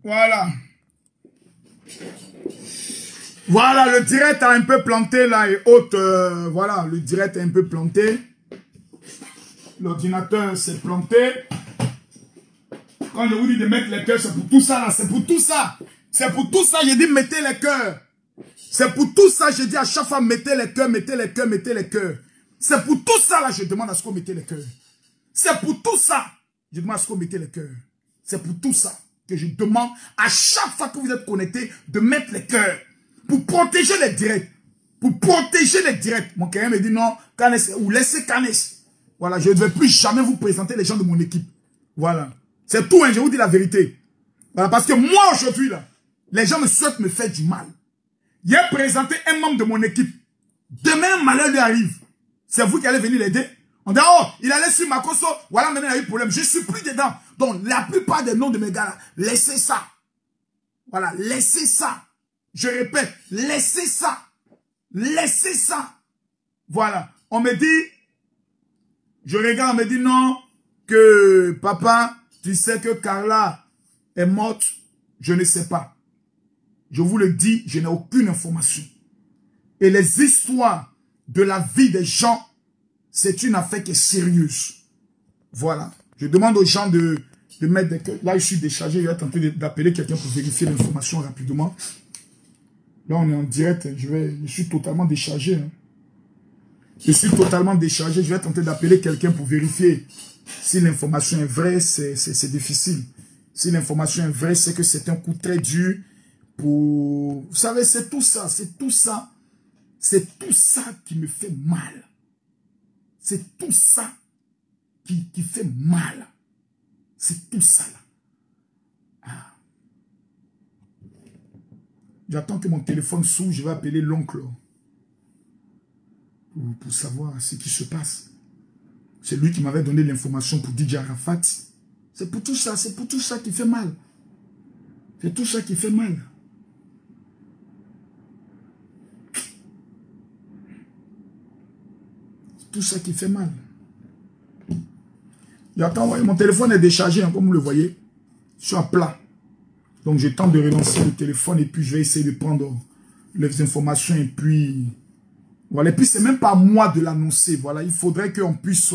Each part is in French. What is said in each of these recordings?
Voilà. Voilà, le direct a un peu planté là et haute. Voilà, le direct est un peu planté. L'ordinateur s'est planté. Quand je vous dis de mettre les cœurs, c'est pour tout ça là, c'est pour tout ça. C'est pour tout ça, j'ai dit mettez les cœurs. C'est pour tout ça, je dis à chaque fois mettez les cœurs, mettez les cœurs, mettez les cœurs. C'est pour tout ça là, je demande à ce qu'on mette les cœurs. C'est pour tout ça, je demande à ce qu'on mette les cœurs. C'est pour tout ça que je demande à chaque fois que vous êtes connectés de mettre les cœurs. Pour protéger les directs. Pour protéger les directs. Mon carré me dit non, Canes, ou laissez Canes. Voilà, je ne vais plus jamais vous présenter les gens de mon équipe. Voilà. C'est tout, hein, je vous dis la vérité. Voilà, parce que moi, aujourd'hui, là, les gens me souhaitent me faire du mal. J'ai présenté un membre de mon équipe. Demain, un malheur lui arrive. C'est vous qui allez venir l'aider. On dit, oh, il allait sur ma conso. Voilà, maintenant, il y a eu problème. Je suis plus dedans. Donc, la plupart des noms de mes gars, là, laissez ça. Voilà, laissez ça. Je répète, laissez ça. Laissez ça. Voilà. On me dit, je regarde, on me dit non, que papa, tu sais que Carla est morte. Je ne sais pas. Je vous le dis, je n'ai aucune information. Et les histoires de la vie des gens, c'est une affaire qui est sérieuse. Voilà. Je demande aux gens de mettre des cœurs. Là, je suis déchargé. Je vais tenter d'appeler quelqu'un pour vérifier l'information rapidement. Là, on est en direct. Je suis totalement déchargé. Hein. Je suis totalement déchargé. Je vais tenter d'appeler quelqu'un pour vérifier si l'information est vraie. C'est difficile. Si l'information est vraie, c'est que c'est un coup très dur pour... Vous savez, c'est tout ça. C'est tout ça. C'est tout ça qui me fait mal. C'est tout ça qui fait mal. C'est tout ça là. Ah. J'attends que mon téléphone s'ouvre, je vais appeler l'oncle pour savoir ce qui se passe. C'est lui qui m'avait donné l'information pour DJ Arafat. C'est pour tout ça qui fait mal. C'est tout ça qui fait mal. C'est tout ça qui fait mal. J'attends, mon téléphone est déchargé, hein, comme vous le voyez. Je suis à plat. Donc, je tente de relancer le téléphone et puis je vais essayer de prendre les informations et puis... Voilà, et puis c'est même pas à moi de l'annoncer. Voilà, il faudrait qu'on puisse...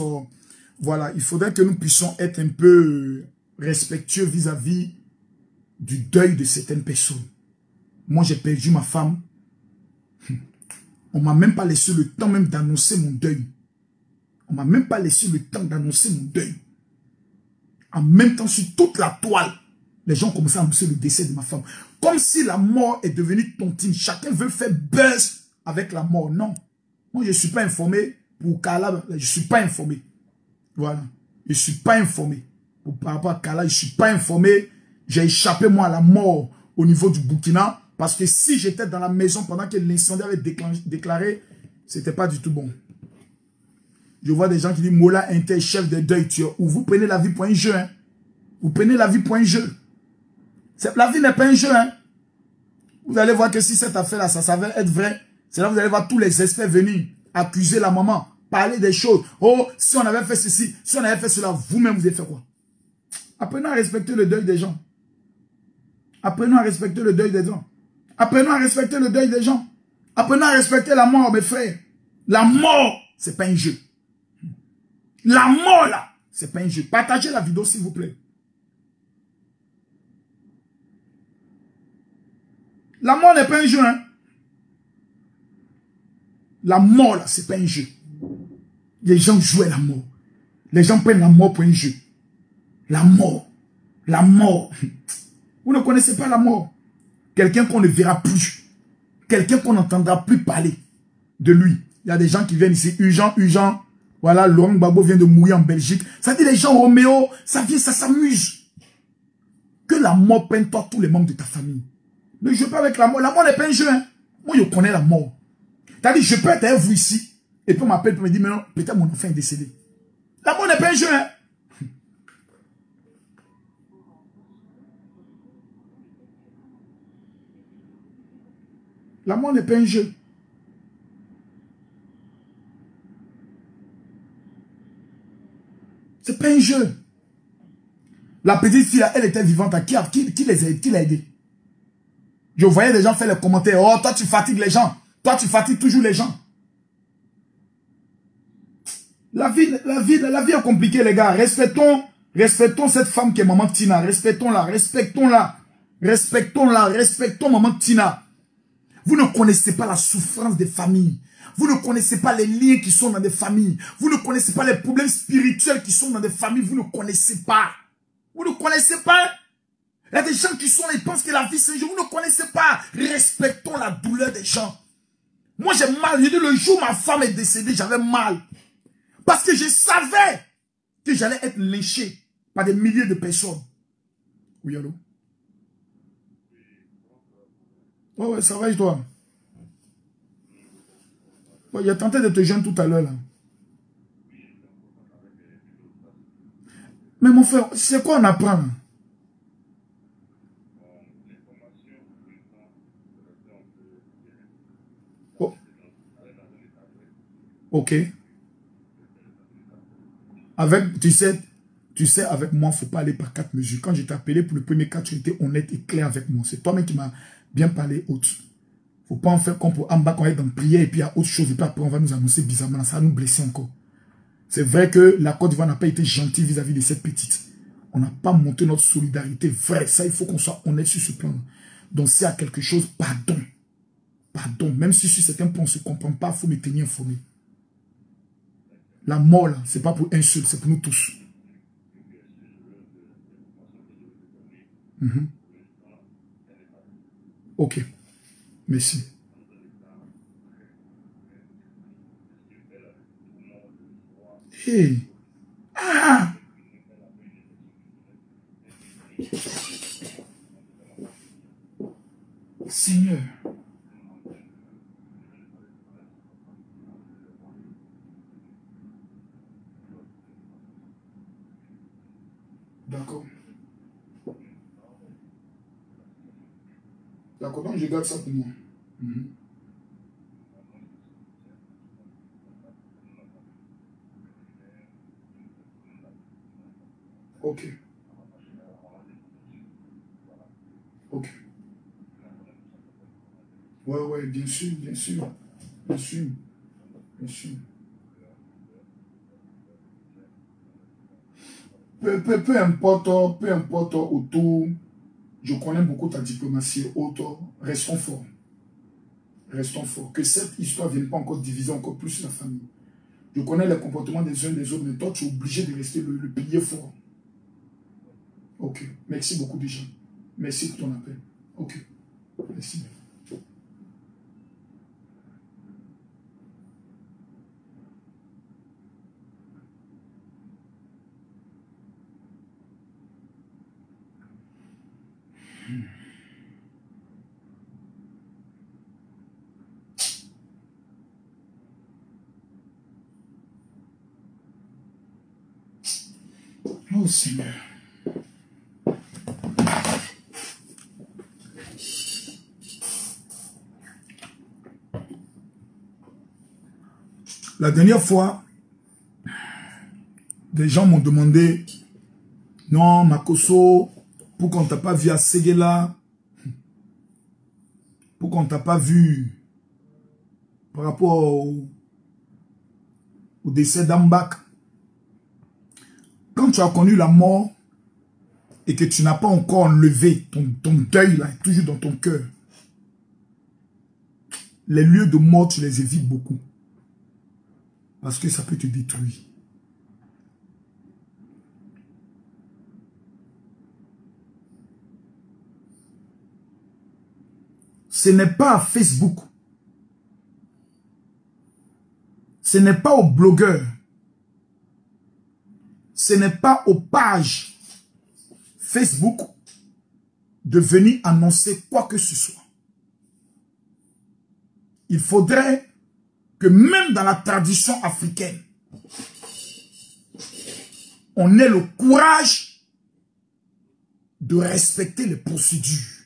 voilà, il faudrait que nous puissions être un peu respectueux vis-à-vis du deuil de certaines personnes. Moi, j'ai perdu ma femme. On m'a même pas laissé le temps même d'annoncer mon deuil. On m'a même pas laissé le temps d'annoncer mon deuil. En même temps, sur toute la toile, les gens commençaient à annoncer le décès de ma femme. Comme si la mort est devenue tontine. Chacun veut faire buzz avec la mort. Non. Moi, je ne suis pas informé. Pour Carla, je ne suis pas informé. Voilà. Je ne suis pas informé. Par rapport à Carla, je ne suis pas informé. J'ai échappé, moi, à la mort au niveau du Burkina. Parce que si j'étais dans la maison pendant que l'incendie avait déclaré, ce n'était pas du tout bon. Je vois des gens qui disent, Mola Inter, chef de deuil, ou vous prenez la vie pour un jeu. Hein. Vous prenez la vie pour un jeu. La vie n'est pas un jeu. Hein. Vous allez voir que si cette affaire-là, ça s'avère être vrai, c'est là que vous allez voir tous les experts venir accuser la maman, parler des choses. Oh, si on avait fait ceci, si on avait fait cela, vous-même, vous avez fait quoi? Apprenons à respecter le deuil des gens. Apprenons à respecter le deuil des gens. Apprenons à respecter le deuil des gens. Apprenons à respecter la mort, mes frères. La mort, c'est pas un jeu. La mort, là, c'est pas un jeu. Partagez la vidéo, s'il vous plaît. La mort n'est pas un jeu, hein. La mort, là, c'est pas un jeu. Les gens jouent à la mort. Les gens prennent la mort pour un jeu. La mort. La mort. Vous ne connaissez pas la mort. Quelqu'un qu'on ne verra plus. Quelqu'un qu'on n'entendra plus parler de lui. Il y a des gens qui viennent ici, urgent. Voilà, Laurent Gbagbo vient de mourir en Belgique. Ça dit les gens, Roméo, ça vient, ça s'amuse. Que la mort prenne toi tous les membres de ta famille. Ne joue pas avec la mort. La mort n'est pas un jeu. Hein. Moi, je connais la mort. C'est-à-dire, je peux être avec vous ici. Et puis on m'appelle pour me dire, mais non, peut-être mon enfant est décédé. La mort n'est pas un jeu. Hein. La mort n'est pas un jeu. C'est pas un jeu. La petite fille, là, elle était vivante. Qui l'a aidé? Je voyais des gens faire les commentaires. Oh, toi, tu fatigues les gens. Toi, tu fatigues toujours les gens. La vie est compliquée, les gars. Respectons cette femme qui est maman Tina. Respectons-la. Respectons maman Tina. Vous ne connaissez pas la souffrance des familles. Vous ne connaissez pas les liens qui sont dans des familles. Vous ne connaissez pas les problèmes spirituels qui sont dans des familles. Vous ne connaissez pas. Vous ne connaissez pas. Il y a des gens qui sont là, ils pensent que la vie c'est un jeu. Vous ne connaissez pas. Respectons la douleur des gens. Moi j'ai mal. Je dis le jour où ma femme est décédée, j'avais mal. Parce que je savais que j'allais être lynché par des milliers de personnes. Oui, allô? Ouais, ça va et toi? Ouais, il a tenté de te joindre tout à l'heure là. Mais mon frère, c'est quoi on apprend là? Oh. Ok. Avec, tu sais, avec moi, il ne faut pas aller par 4 mesures. Quand je t'ai appelé pour le premier cas, tu étais honnête et clair avec moi. C'est toi-même qui m'as bien parlé autre. Il ne faut pas en faire comme pour en bas quand on est dans prière et puis il y a autre chose. Et puis après, on va nous annoncer bizarrement. Ça va nous blesser encore. C'est vrai que la Côte d'Ivoire n'a pas été gentille vis-à-vis de cette petite. On n'a pas montré notre solidarité vraie. Ça, il faut qu'on soit honnête sur ce plan. Donc, s'il y a quelque chose, pardon. Pardon. Même si sur certains points, on ne se comprend pas, il faut me tenir informé. La mort, là, ce n'est pas pour un seul, c'est pour nous tous. Ok. Merci. Hey. Ah! Seigneur. D'accord. D'accord, donc je garde ça pour moi. Ok. Ok. Ouais, bien sûr, bien sûr. Bien sûr. Bien sûr. Peu importe autour, je connais beaucoup ta diplomatie autour. Restons forts. Restons forts. Que cette histoire ne vienne pas encore diviser encore plus la famille. Je connais les comportements des uns des autres, mais toi, tu es obligé de rester le pilier fort. Ok. Merci beaucoup déjà. Merci pour ton appel. Ok. Merci. Oh Seigneur. La dernière fois, des gens m'ont demandé, non, Makoso, pourquoi on ne t'a pas vu à Séguéla? Pourquoi on ne t'a pas vu par rapport au décès d'Ambak? Quand tu as connu la mort et que tu n'as pas encore enlevé ton deuil là, toujours dans ton cœur, les lieux de mort, tu les évites beaucoup. Parce que ça peut te détruire. Ce n'est pas à Facebook. Ce n'est pas aux blogueurs. Ce n'est pas aux pages Facebook de venir annoncer quoi que ce soit. Il faudrait que même dans la tradition africaine, on ait le courage de respecter les procédures.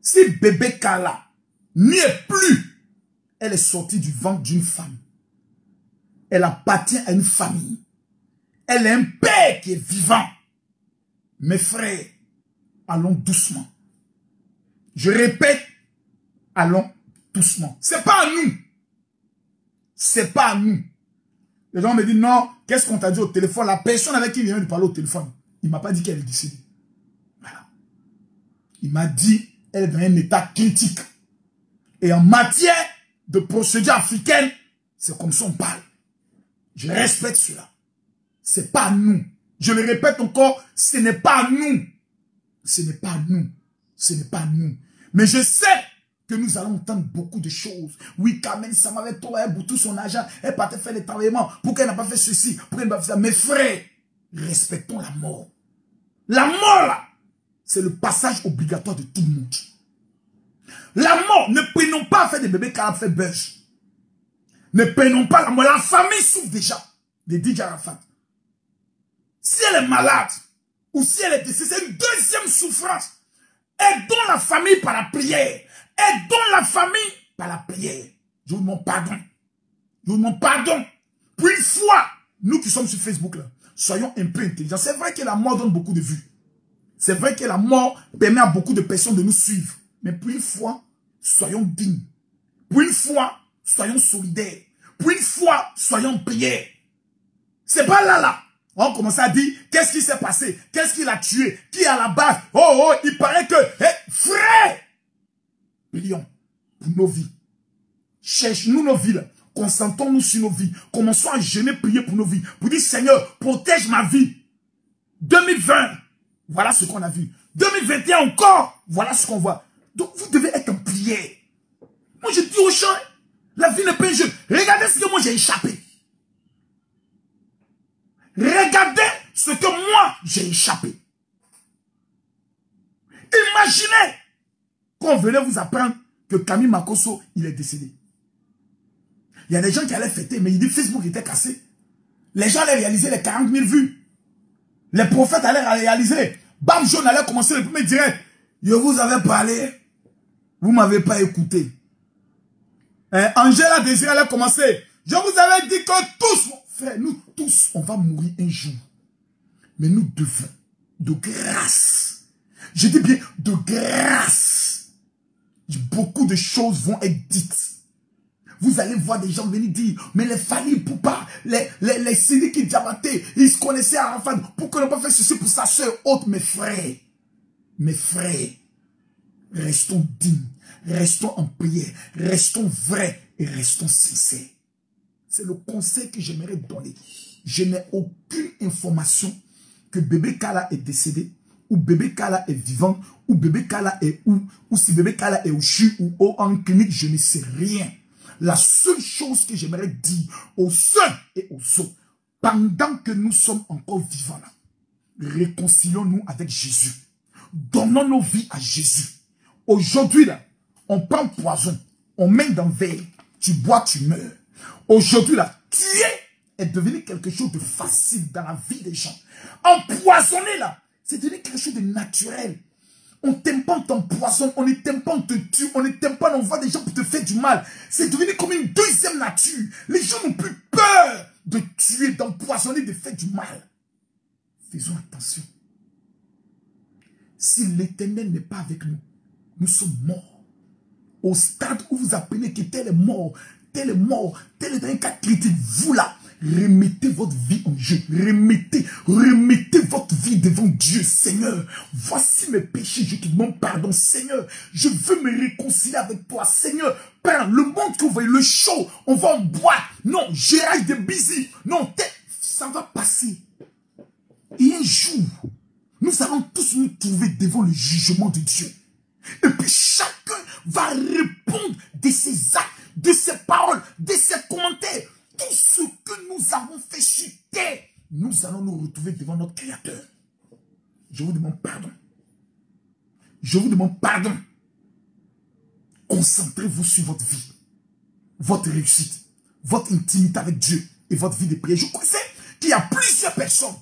Si bébé Kala n'y est plus, elle est sortie du ventre d'une femme. Elle appartient à une famille. Elle est un Père qui est vivant. Mes frères, allons doucement. Je répète, allons doucement. C'est pas à nous. C'est pas à nous. Les gens me disent, non, qu'est-ce qu'on t'a dit au téléphone? La personne avec qui il vient de parler au téléphone, il m'a pas dit qu'elle est décédée. Voilà. Il m'a dit, elle est dans un état critique. Et en matière de procédure africaine, c'est comme ça on parle. Je respecte cela. C'est pas à nous. Je le répète encore, ce n'est pas à nous. Ce n'est pas à nous. Ce n'est pas à nous. Mais je sais que nous allons entendre beaucoup de choses. Oui, Carmen, ça m'avait trop, elle bout tout son argent, elle partait faire les travaillements. Pourquoi elle n'a pas fait ceci? Pourquoi elle n'a pas fait ça? Mes frères, respectons la mort. La mort, là, c'est le passage obligatoire de tout le monde. La mort, ne prenons pas à faire des bébés qui ont fait buzz. Ne prenons pas la mort. La famille souffre déjà de DJ Arafat. Si elle est malade, ou si elle est décédée, c'est une deuxième souffrance. Aidons la famille par la prière. Aidons la famille par la prière. Je vous demande pardon. Je vous demande pardon. Pour une fois, nous qui sommes sur Facebook, là, soyons un peu intelligents. C'est vrai que la mort donne beaucoup de vues. C'est vrai que la mort permet à beaucoup de personnes de nous suivre. Mais pour une fois, soyons dignes. Pour une fois, soyons solidaires. Pour une fois, soyons en prière. C'est pas là. On commence à dire, qu'est-ce qui s'est passé? Qu'est-ce qu'il a tué? Qui est à la base? Oh, il paraît que, frère! Prions pour nos vies. Cherche-nous nos vies là. Concentrons-nous sur nos vies. Commençons à jeûner, prier pour nos vies. Pour dire, Seigneur, protège ma vie. 2020, voilà ce qu'on a vu. 2021 encore, voilà ce qu'on voit. Donc, vous devez être en prière. Moi, je dis aux gens, la vie n'est pas un jeu. Regardez ce que moi j'ai échappé. Regardez ce que moi j'ai échappé. Imaginez qu'on venait vous apprendre que Camille Makosso, il est décédé. Il y a des gens qui allaient fêter, mais il dit Facebook était cassé. Les gens allaient réaliser les 40 000 vues. Les prophètes allaient réaliser. Bam Jaune allait commencer le premier direct. Je vous avais parlé. Vous ne m'avez pas écouté. Angela Désiré allait commencer. Je vous avais dit que tous, frère, nous tous, on va mourir un jour. Mais nous devons, de grâce, je dis bien de grâce, beaucoup de choses vont être dites. Vous allez voir des gens venir dire, mais les Fali Poupa, les Sidiki Diabaté, ils se connaissaient à Arafat, pourquoi ne pas faire ceci pour sa soeur haute, mes frères, restons dignes, restons en prière, restons vrais et restons sincères. C'est le conseil que j'aimerais donner. Je n'ai aucune information que bébé Kala est décédé, ou bébé Kala est vivant, ou bébé Kala est où, ou si bébé Kala est au CHU ou en clinique, je ne sais rien. La seule chose que j'aimerais dire aux uns et aux autres, pendant que nous sommes encore vivants là, réconcilions-nous avec Jésus. Donnons nos vies à Jésus. Aujourd'hui là, on prend poison, on met dans le verre, tu bois, tu meurs. Aujourd'hui là, tuer est devenu quelque chose de facile dans la vie des gens. Empoisonner là, c'est devenu quelque chose de naturel. On t'aime pas, on t'empoisonne, on ne t'aime pas, on te tue, on ne t'aime pas, on voit des gens pour te faire du mal. C'est devenu comme une deuxième nature. Les gens n'ont plus peur de tuer, d'empoisonner, de faire du mal. Faisons attention. Si l'Éternel n'est pas avec nous, nous sommes morts. Au stade où vous apprenez que tel est mort, tel est mort, tel est dans un cas critique, vous là, remettez votre vie en jeu. Remettez votre vie devant Dieu. Seigneur, voici mes péchés. Je te demande pardon. Seigneur, je veux me réconcilier avec toi. Seigneur, Père, le monde que vous voyez, le show, on va en boîte. Non, Gérard de busy. Non, ça va passer. Et un jour, nous allons tous nous trouver devant le jugement de Dieu. Et puis chacun va répondre de ses actes, de ses paroles, de ses commentaires. Tout ce que nous avons fait chuter, nous allons nous retrouver devant notre Créateur. Je vous demande pardon. Je vous demande pardon. Concentrez-vous sur votre vie, votre réussite, votre intimité avec Dieu et votre vie de prière. Je sais qu'il y a plusieurs personnes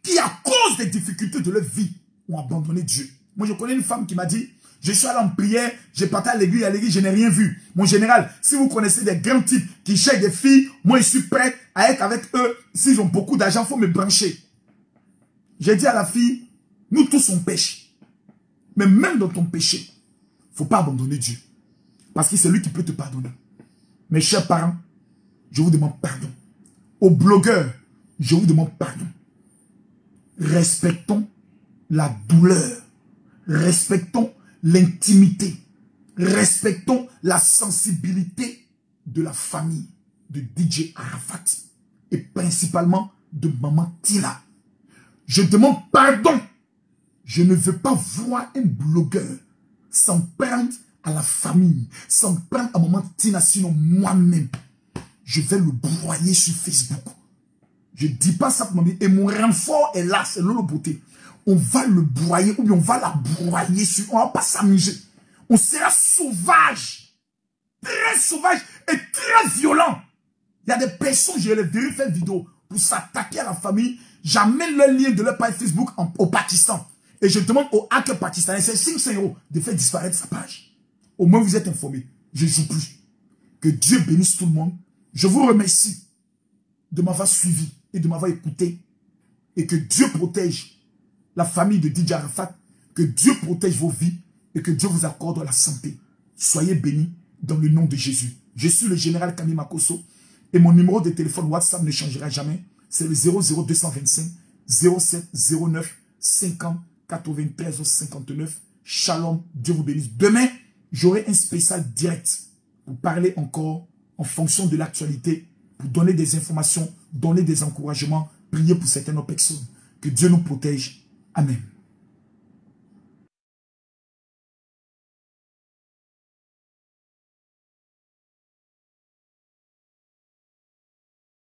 qui, à cause des difficultés de leur vie, ont abandonné Dieu. Moi, je connais une femme qui m'a dit, Je suis allé en prière, j'ai parti à l'église, je n'ai rien vu. Mon général, si vous connaissez des grands types qui cherchent des filles, moi je suis prêt à être avec eux. S'ils ont beaucoup d'argent, il faut me brancher. J'ai dit à la fille, nous tous on pêche. Mais même dans ton péché, il ne faut pas abandonner Dieu. Parce que c'est lui qui peut te pardonner. Mes chers parents, je vous demande pardon. Aux blogueurs, je vous demande pardon. Respectons la douleur. Respectons l'intimité. Respectons la sensibilité de la famille de DJ Arafat. Et principalement de Maman Tina. Je demande pardon. Je ne veux pas voir un blogueur s'en prendre à la famille, s'en prendre à Maman Tina, sinon moi-même, je vais le broyer sur Facebook. Je ne dis pas ça pour moi. Et mon renfort est là, c'est Lolo Beauté. On va le broyer ou bien on va la broyer sur. On ne va pas s'amuser. On sera sauvage. Très sauvage et très violent. Il y a des personnes, je les verrai faire vidéo pour s'attaquer à la famille. J'amène le lien de leur page Facebook au Pakistan. Et je demande au hacker pakistanais, c'est 500 € de faire disparaître sa page. Au moins vous êtes informés. Je ne joue plus. Que Dieu bénisse tout le monde. Je vous remercie de m'avoir suivi et de m'avoir écouté. Et que Dieu protège la famille de DJ Arafat. Que Dieu protège vos vies. Et que Dieu vous accorde la santé. Soyez bénis dans le nom de Jésus. Je suis le général Kami Makosso. Et mon numéro de téléphone WhatsApp ne changera jamais. C'est le 00225 07 09 50 93 59. Shalom. Dieu vous bénisse. Demain, j'aurai un spécial direct pour parler encore en fonction de l'actualité, pour donner des informations, donner des encouragements, prier pour certaines personnes. Que Dieu nous protège. Amen.